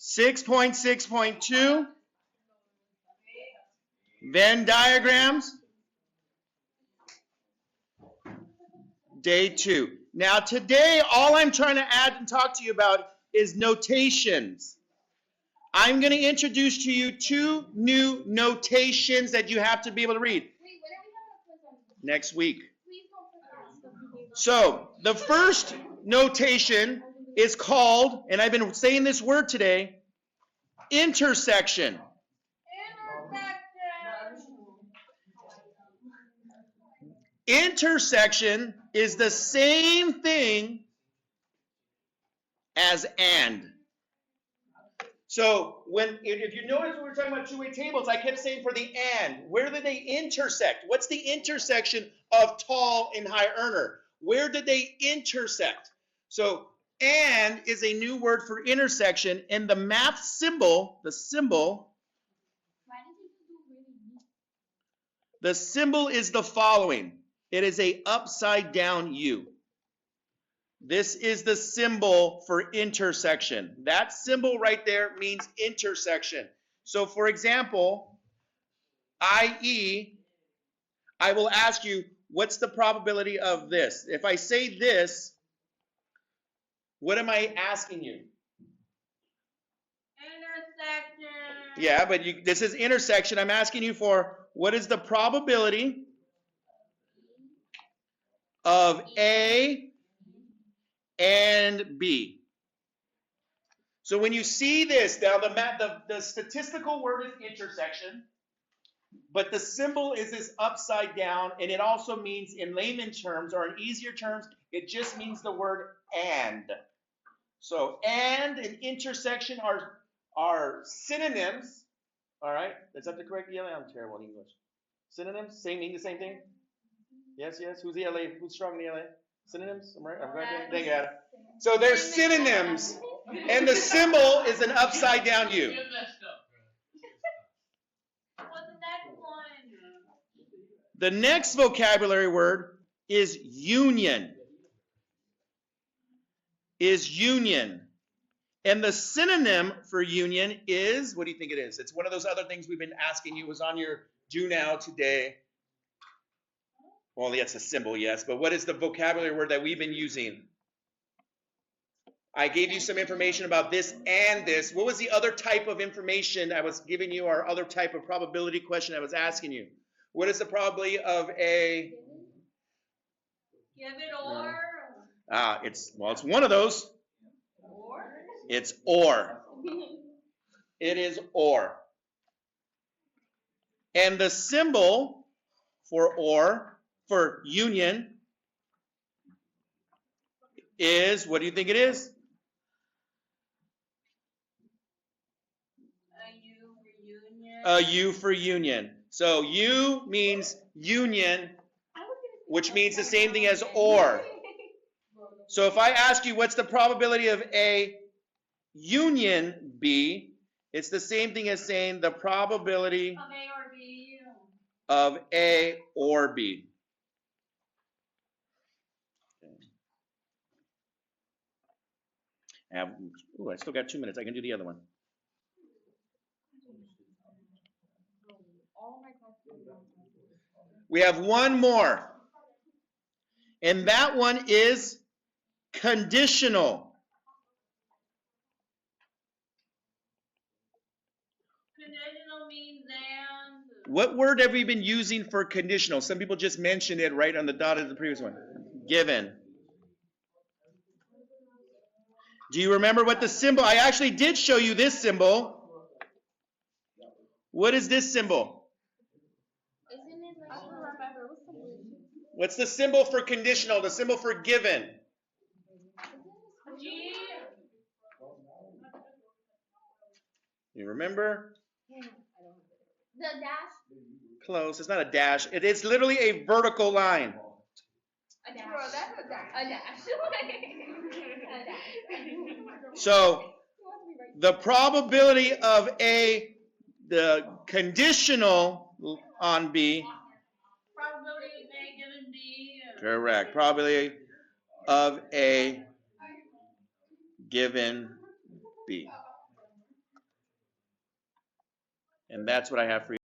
6.6.2, Venn diagrams, day 2. Now today, all I'm trying to add and talk to you about is notations. I'm going to introduce to you 2 new notations that you have to be able to read. Next week. So, the first notation is called, and I've been saying this word today, intersection. Intersection is the same thing as and. So if you notice when we were talking about two-way tables, I kept saying for the and. Where did they intersect? What's the intersection of tall and high earner? Where did they intersect? So and is a new word for intersection, and the math symbol, the symbol is the following. It is a upside down U. This is the symbol for intersection. That symbol right there means intersection. So for example, i.e., I will ask you, what's the probability of this? If I say this, what am I asking you? Intersection. Yeah, but this is intersection. I'm asking you for what is the probability of A and B. So when you see this, now the statistical word is intersection, but the symbol is this upside down, and it also means in layman terms, or in easier terms, it just means the word and. So and intersection are synonyms. All right, is that the correct ELA? I'm terrible in English. Synonyms, mean the same thing? Yes. Who's ELA? Who's strong in ELA? Synonyms? I'm right. Thank you. So they're synonyms, and the symbol is an upside down U. What's the next one? The next vocabulary word is union. And the synonym for union is, what do you think it is? It's one of those other things we've been asking you. It was on your do now today. Well, that's a symbol, yes. But what is the vocabulary word that we've been using? I gave you some information about this and this. What was the other type of information I was giving you, or other type of probability question I was asking you? What is the probability of a... Give it or? It's one of those. Or? It's or. It is or. And the symbol for union is, what do you think it is? A U for union. A U for union. So U means union, which means the same thing as or. So if I ask you what's the probability of A union B, it's the same thing as saying the probability Of A or B. of A or B. I still got 2 minutes. I can do the other one. We have one more. And that one is conditional. Conditional means and. What word have we been using for conditional? Some people just mentioned it right on the dot of the previous one. Given. Do you remember what the symbol? I actually did show you this symbol. What is this symbol? What's the symbol for conditional? The symbol for given? G. You remember? The dash. Close. It's not a dash. It is literally a vertical line. A dash. Bro, that's a dash. A dash. A dash. So the probability of the conditional on B. Probability of A given B. Correct. Probability of A given B. And that's what I have for you.